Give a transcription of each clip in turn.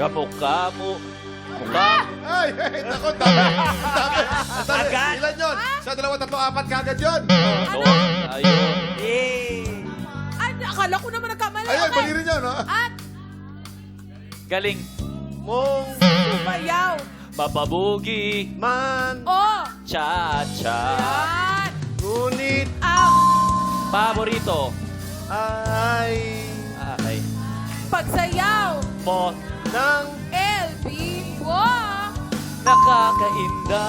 Kamukha. Mukha. Ay, naku, dami. Dami. Agad? Ilan yun? Sa 2, 3, 4 kagad yun. Ayun. Ay, akala ko naman nagkamali. Ayun, Okay. mali rin yun, ha? At Galing. Mong sumayaw. Mapabugi. man, Oh, Cha-cha. yan. ngunit Ang Paborito. ay Ay. pagsayaw. Mo. ng LB. Wow. Nakakainda.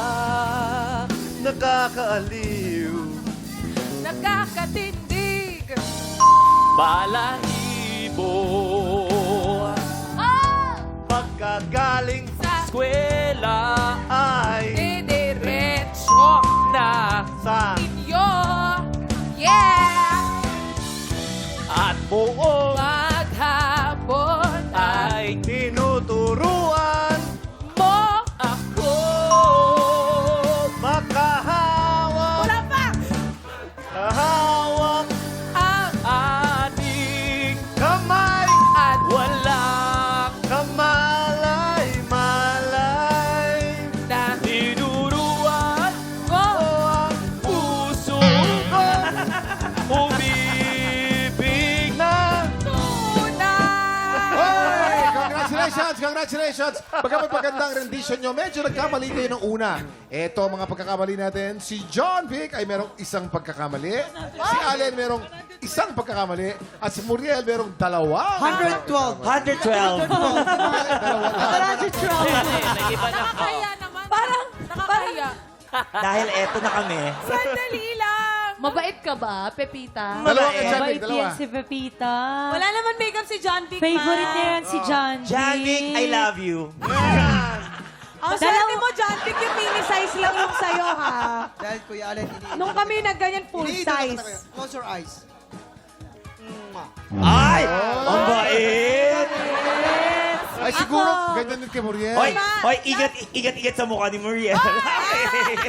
nakakaaliw. Nakakatindig. Balahibo. Ah, Pagkagaling sa Eskwela. ay didiretso Na. sa inyo. Yeah. At buong Maghapon ay tinuturuan mo. ako. makahawak Wala pa. kahawak Ang Ating kamay at walang kamalay-malay na tinuruan mo. ang puso. Umibig na Tuna. Hoy! Congratulations! Congratulations! Bagamat magandang rendition nyo, medyo nagkamali kayo ng una. Eto, mga pagkakamali natin. Si John Vic ay merong isang pagkakamali. Si Allen merong isang pagkakamali. At si Muriel merong 2. 112. 112. Dalawa lang. 112. Nag-iba na. Nakakaya naman. Parang nakakaya. Dahil eto na kami. Sandali lang. Mabait ka ba, Pepita? Dalawa kay John Vic, Mabait dalawa. yan si Pepita. Wala naman makeup si John Vic. Favorite niya yan si John Vic. Janvic, I love you. Ang swerte mo, John Vic, yung mini size lang yung sa'yo, ha? Dahil Kuya Allen, Nung kami nagganyan full size. Close your eyes. Ay! Ang bait! Ay, siguro, ganyan din kay Muriel. Hoy, ingat sa mukha ni Muriel. Hindi.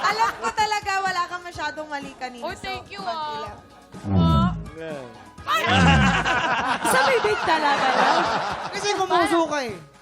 Alam ko talaga wala kang masyadong mali kanina. Oh, thank you, ah. Sa bibig talaga. Kasi kumuso ka eh.